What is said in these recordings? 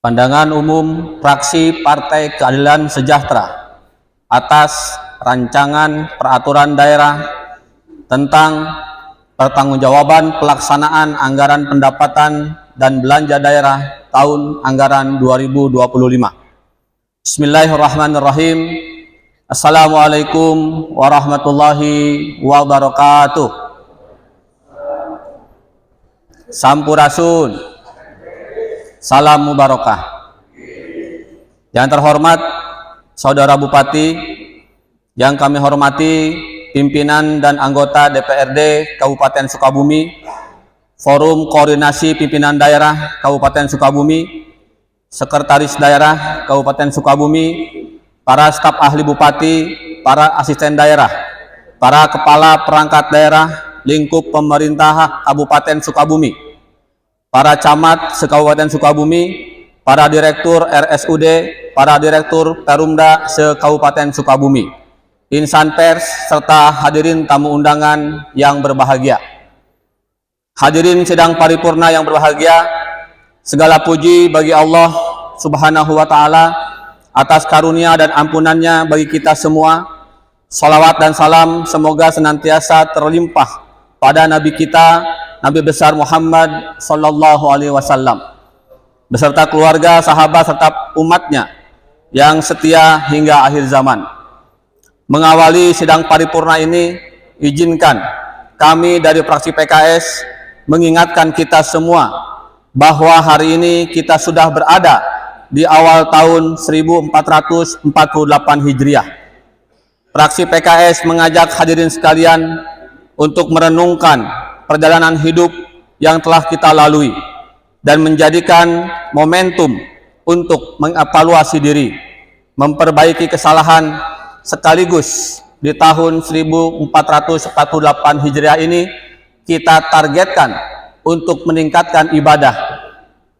Pandangan umum fraksi Partai Keadilan Sejahtera atas rancangan peraturan daerah tentang pertanggungjawaban pelaksanaan anggaran pendapatan dan belanja daerah tahun anggaran 2025. Bismillahirrahmanirrahim. Assalamualaikum warahmatullahi wabarakatuh. Sampurasun. Salam mubarakah. Yang terhormat Saudara Bupati, yang kami hormati pimpinan dan anggota DPRD Kabupaten Sukabumi, Forum Koordinasi Pimpinan Daerah Kabupaten Sukabumi, Sekretaris Daerah Kabupaten Sukabumi, para staf ahli bupati, para asisten daerah, para kepala perangkat daerah lingkup pemerintah Kabupaten Sukabumi, para camat se-Kabupaten Sukabumi, para direktur RSUD, para direktur Perumda se-Kabupaten Sukabumi, insan pers, serta hadirin tamu undangan yang berbahagia. Hadirin sidang paripurna yang berbahagia, segala puji bagi Allah Subhanahu wa Ta'ala atas karunia dan ampunannya bagi kita semua. Salawat dan salam semoga senantiasa terlimpah pada Nabi kita, Nabi besar Muhammad Sallallahu Alaihi Wasallam, beserta keluarga, sahabat, serta umatnya yang setia hingga akhir zaman. Mengawali sidang paripurna ini, izinkan kami dari fraksi PKS mengingatkan kita semua bahwa hari ini kita sudah berada di awal tahun 1448 Hijriah. Fraksi PKS mengajak hadirin sekalian untuk merenungkan perjalanan hidup yang telah kita lalui dan menjadikan momentum untuk mengevaluasi diri, memperbaiki kesalahan, sekaligus di tahun 1448 Hijriah ini kita targetkan untuk meningkatkan ibadah,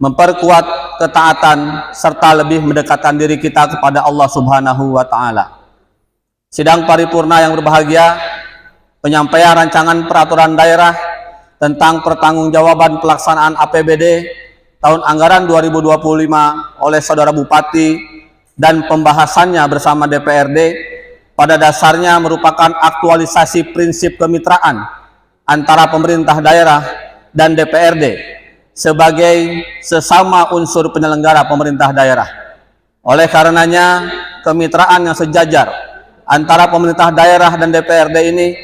memperkuat ketaatan, serta lebih mendekatkan diri kita kepada Allah Subhanahu wa Ta'ala. Sidang paripurna yang berbahagia, penyampaian rancangan peraturan daerah tentang pertanggungjawaban pelaksanaan APBD tahun anggaran 2025 oleh Saudara Bupati dan pembahasannya bersama DPRD pada dasarnya merupakan aktualisasi prinsip kemitraan antara pemerintah daerah dan DPRD sebagai sesama unsur penyelenggara pemerintah daerah. Oleh karenanya, kemitraan yang sejajar antara pemerintah daerah dan DPRD ini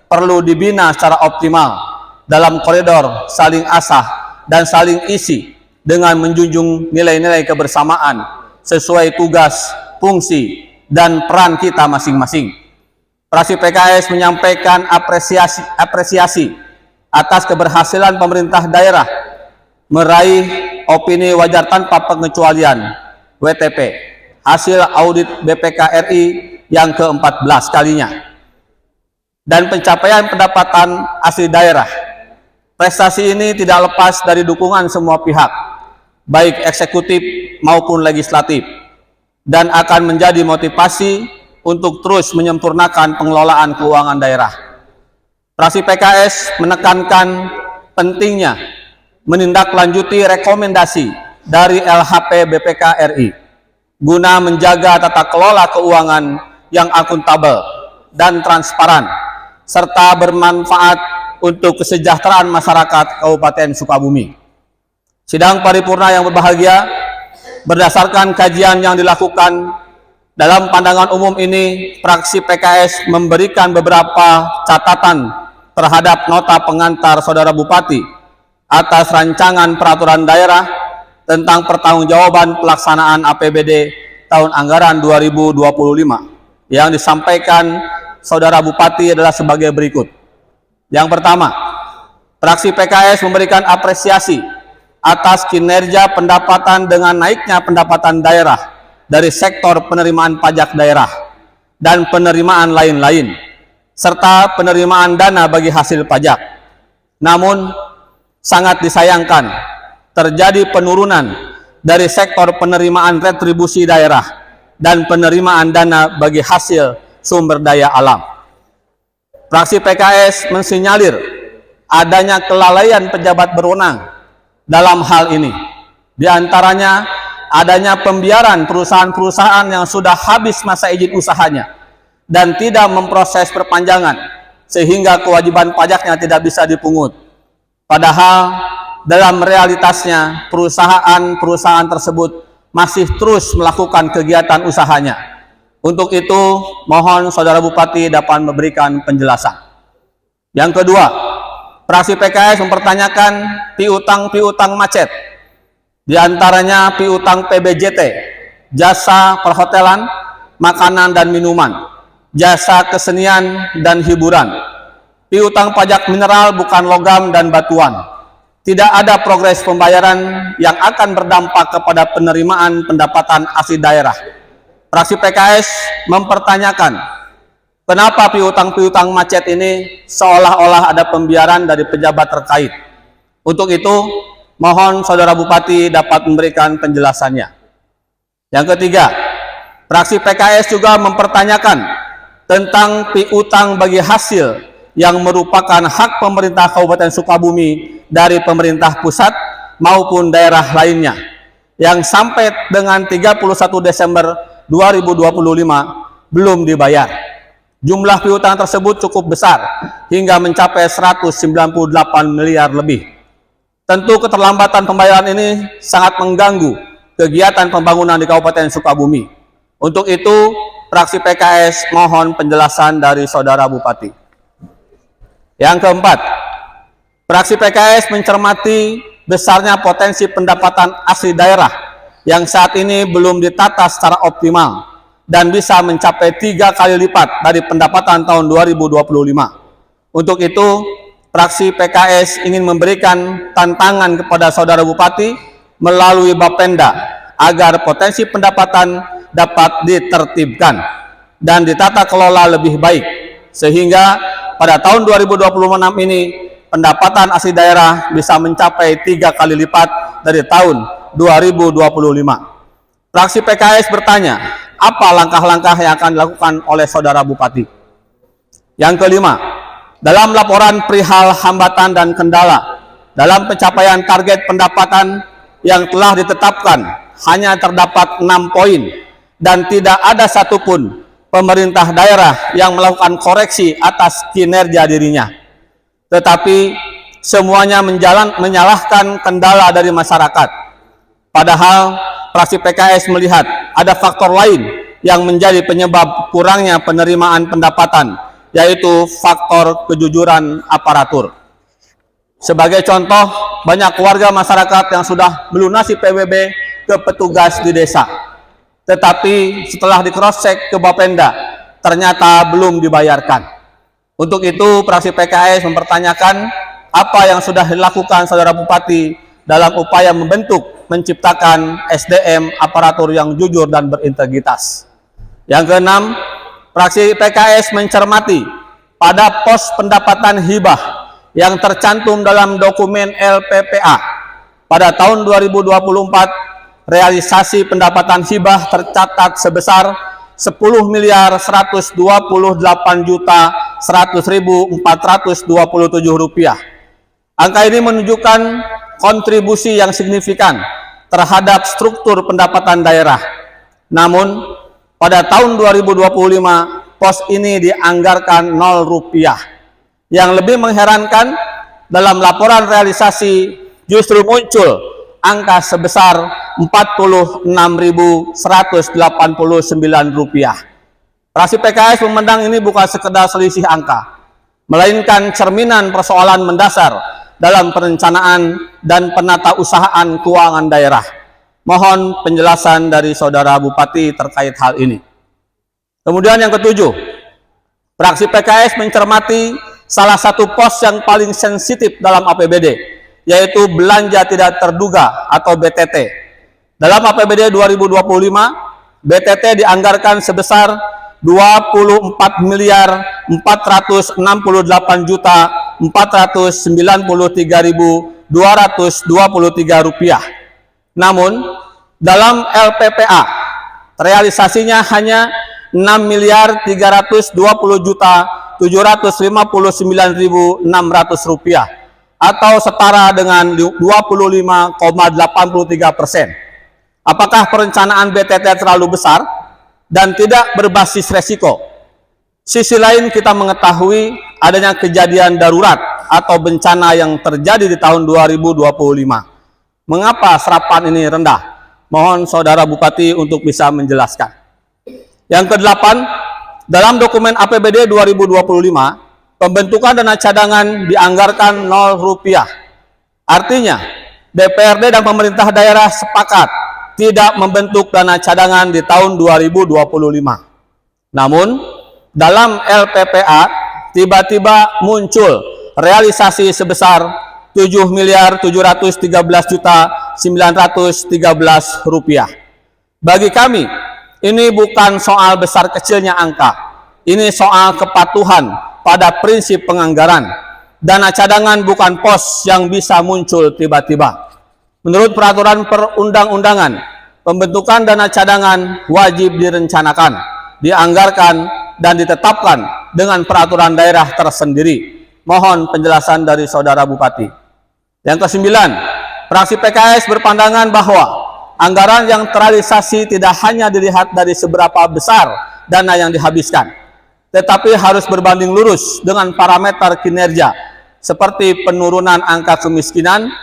perlu dibina secara optimal dalam koridor saling asah dan saling isi dengan menjunjung nilai-nilai kebersamaan sesuai tugas, fungsi, dan peran kita masing-masing. Fraksi PKS menyampaikan apresiasi atas keberhasilan pemerintah daerah meraih opini wajar tanpa pengecualian WTP hasil audit BPK RI yang ke-14 kalinya dan pencapaian pendapatan asli daerah. Prestasi ini tidak lepas dari dukungan semua pihak, baik eksekutif maupun legislatif, dan akan menjadi motivasi untuk terus menyempurnakan pengelolaan keuangan daerah. Fraksi PKS menekankan pentingnya menindaklanjuti rekomendasi dari LHP BPK RI guna menjaga tata kelola keuangan yang akuntabel dan transparan serta bermanfaat untuk kesejahteraan masyarakat Kabupaten Sukabumi. Sidang paripurna yang berbahagia, berdasarkan kajian yang dilakukan dalam pandangan umum ini, fraksi PKS memberikan beberapa catatan terhadap nota pengantar Saudara Bupati atas rancangan peraturan daerah tentang pertanggungjawaban pelaksanaan APBD tahun anggaran 2025 yang disampaikan Saudara Bupati adalah sebagai berikut. Yang pertama, fraksi PKS memberikan apresiasi atas kinerja pendapatan dengan naiknya pendapatan daerah dari sektor penerimaan pajak daerah dan penerimaan lain-lain, serta penerimaan dana bagi hasil pajak. Namun, sangat disayangkan terjadi penurunan dari sektor penerimaan retribusi daerah dan penerimaan dana bagi hasil sumber daya alam. Fraksi PKS mensinyalir adanya kelalaian pejabat berwenang dalam hal ini. Di antaranya adanya pembiaran perusahaan-perusahaan yang sudah habis masa izin usahanya dan tidak memproses perpanjangan sehingga kewajiban pajaknya tidak bisa dipungut. Padahal dalam realitasnya perusahaan-perusahaan tersebut masih terus melakukan kegiatan usahanya. Untuk itu mohon Saudara Bupati dapat memberikan penjelasan. Yang kedua, fraksi PKS mempertanyakan piutang-piutang macet, di antaranya piutang PBJT, jasa perhotelan, makanan dan minuman, jasa kesenian dan hiburan, piutang pajak mineral bukan logam dan batuan. Tidak ada progres pembayaran yang akan berdampak kepada penerimaan pendapatan asli daerah. Fraksi PKS mempertanyakan, kenapa piutang-piutang macet ini seolah-olah ada pembiaran dari pejabat terkait. Untuk itu, mohon Saudara Bupati dapat memberikan penjelasannya. Yang ketiga, fraksi PKS juga mempertanyakan tentang piutang bagi hasil yang merupakan hak pemerintah Kabupaten Sukabumi dari pemerintah pusat maupun daerah lainnya, yang sampai dengan 31 Desember 2025 belum dibayar. Jumlah piutang tersebut cukup besar, hingga mencapai 198 miliar lebih. Tentu keterlambatan pembayaran ini sangat mengganggu kegiatan pembangunan di Kabupaten Sukabumi. Untuk itu, fraksi PKS mohon penjelasan dari Saudara Bupati. Yang keempat, fraksi PKS mencermati besarnya potensi pendapatan asli daerah yang saat ini belum ditata secara optimal dan bisa mencapai 3 kali lipat dari pendapatan tahun 2025. Untuk itu, fraksi PKS ingin memberikan tantangan kepada Saudara Bupati melalui Bapenda agar potensi pendapatan dapat ditertibkan dan ditata kelola lebih baik, sehingga pada tahun 2026 ini pendapatan asli daerah bisa mencapai 3 kali lipat dari tahun 2025. Fraksi PKS bertanya, apa langkah-langkah yang akan dilakukan oleh Saudara Bupati? Yang kelima, dalam laporan perihal hambatan dan kendala dalam pencapaian target pendapatan yang telah ditetapkan hanya terdapat 6 poin dan tidak ada satupun pemerintah daerah yang melakukan koreksi atas kinerja dirinya. Tetapi semuanya menyalahkan kendala dari masyarakat. Padahal fraksi PKS melihat ada faktor lain yang menjadi penyebab kurangnya penerimaan pendapatan, yaitu faktor kejujuran aparatur. Sebagai contoh, banyak warga masyarakat yang sudah melunasi PWB ke petugas di desa, tetapi setelah di-cross-check ke Bapenda, ternyata belum dibayarkan. Untuk itu, fraksi PKS mempertanyakan apa yang sudah dilakukan Saudara Bupati dalam upaya menciptakan SDM aparatur yang jujur dan berintegritas. Yang keenam, fraksi PKS mencermati pada pos pendapatan hibah yang tercantum dalam dokumen LPPA. Pada tahun 2024, realisasi pendapatan hibah tercatat sebesar 10.128.100.427 rupiah. Angka ini menunjukkan kontribusi yang signifikan terhadap struktur pendapatan daerah. Namun, pada tahun 2025, pos ini dianggarkan 0 rupiah. Yang lebih mengherankan, dalam laporan realisasi justru muncul angka sebesar 46.189 rupiah. Fraksi PKS memandang ini bukan sekedar selisih angka, melainkan cerminan persoalan mendasar dalam perencanaan dan penatausahaan keuangan daerah. Mohon penjelasan dari Saudara Bupati terkait hal ini. Kemudian yang ketujuh, fraksi PKS mencermati salah satu pos yang paling sensitif dalam APBD, yaitu belanja tidak terduga atau BTT. Dalam APBD 2025, BTT dianggarkan sebesar 24.493.223 rupiah. Namun, dalam LPPA, realisasinya hanya 6.320.759.600 rupiah atau setara dengan 25,83%. Apakah perencanaan BTT terlalu besar dan tidak berbasis resiko? Sisi lain kita mengetahui adanya kejadian darurat atau bencana yang terjadi di tahun 2025. Mengapa serapan ini rendah? Mohon Saudara Bupati untuk bisa menjelaskan. Yang kedelapan, dalam dokumen APBD 2025, pembentukan dana cadangan dianggarkan 0 rupiah. Artinya, DPRD dan pemerintah daerah sepakat tidak membentuk dana cadangan di tahun 2025. Namun, dalam LPPA tiba-tiba muncul realisasi sebesar 7.713.913 rupiah. Bagi kami, ini bukan soal besar kecilnya angka. Ini soal kepatuhan pada prinsip penganggaran. Dana cadangan bukan pos yang bisa muncul tiba-tiba. Menurut peraturan perundang-undangan, pembentukan dana cadangan wajib direncanakan, dianggarkan, dan ditetapkan dengan peraturan daerah tersendiri. Mohon penjelasan dari Saudara Bupati. Yang kesembilan, fraksi PKS berpandangan bahwa anggaran yang terrealisasi tidak hanya dilihat dari seberapa besar dana yang dihabiskan, tetapi harus berbanding lurus dengan parameter kinerja seperti penurunan angka kemiskinan,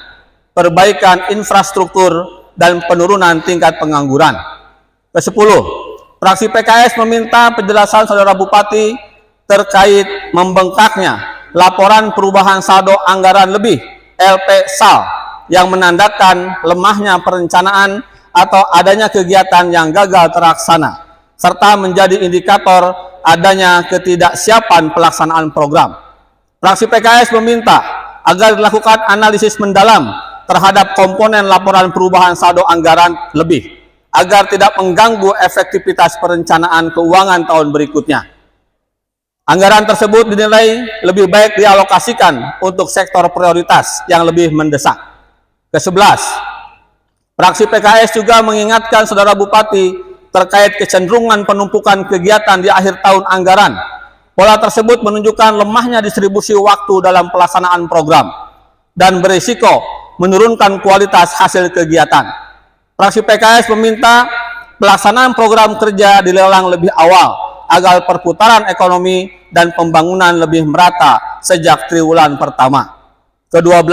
perbaikan infrastruktur, dan penurunan tingkat pengangguran. Kesepuluh, fraksi PKS meminta penjelasan Saudara Bupati terkait membengkaknya laporan perubahan saldo anggaran lebih (LPSAL) yang menandakan lemahnya perencanaan atau adanya kegiatan yang gagal terlaksana, serta menjadi indikator adanya ketidaksiapan pelaksanaan program. Fraksi PKS meminta agar dilakukan analisis mendalam terhadap komponen laporan perubahan saldo anggaran lebih, agar tidak mengganggu efektivitas perencanaan keuangan tahun berikutnya. Anggaran tersebut dinilai lebih baik dialokasikan untuk sektor prioritas yang lebih mendesak. Ke-11, fraksi PKS juga mengingatkan Saudara Bupati terkait kecenderungan penumpukan kegiatan di akhir tahun anggaran. Pola tersebut menunjukkan lemahnya distribusi waktu dalam pelaksanaan program dan berisiko menurunkan kualitas hasil kegiatan. Fraksi PKS meminta pelaksanaan program kerja dilelang lebih awal agar perputaran ekonomi dan pembangunan lebih merata sejak triwulan pertama. Ke-12,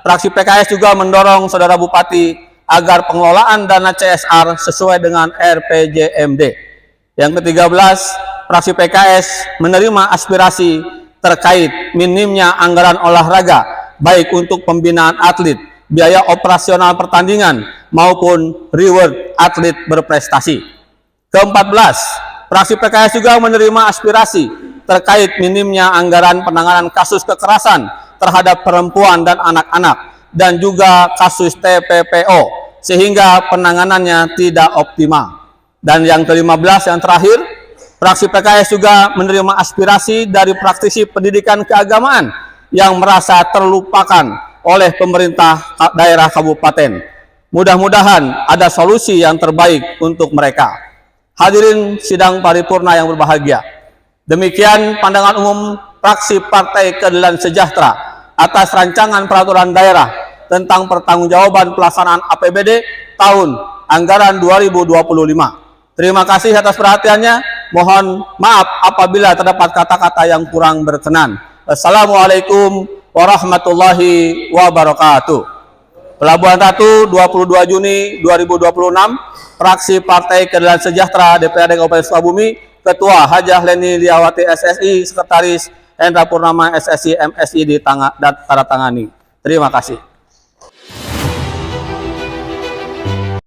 fraksi PKS juga mendorong Saudara Bupati agar pengelolaan dana CSR sesuai dengan RPJMD. Yang ke-13, fraksi PKS menerima aspirasi terkait minimnya anggaran olahraga, baik untuk pembinaan atlet, biaya operasional pertandingan, maupun reward atlet berprestasi. Ke-14, fraksi PKS juga menerima aspirasi terkait minimnya anggaran penanganan kasus kekerasan terhadap perempuan dan anak-anak, dan juga kasus TPPO, sehingga penanganannya tidak optimal. Dan yang ke-15 yang terakhir, fraksi PKS juga menerima aspirasi dari praktisi pendidikan keagamaan yang merasa terlupakan oleh pemerintah daerah kabupaten. Mudah-mudahan ada solusi yang terbaik untuk mereka. Hadirin sidang paripurna yang berbahagia, demikian pandangan umum fraksi Partai Keadilan Sejahtera atas rancangan peraturan daerah tentang pertanggungjawaban pelaksanaan APBD tahun anggaran 2025. Terima kasih atas perhatiannya. Mohon maaf apabila terdapat kata-kata yang kurang berkenan. Assalamualaikum warahmatullahi wabarakatuh. Pelabuhan Ratu, 22 Juni 2026, fraksi Partai Keadilan Sejahtera DPRD Kabupaten Sukabumi, Ketua Hajah Leni Liawati SSI, Sekretaris Hendra Purnama SSI MSI tanda tangani. Terima kasih.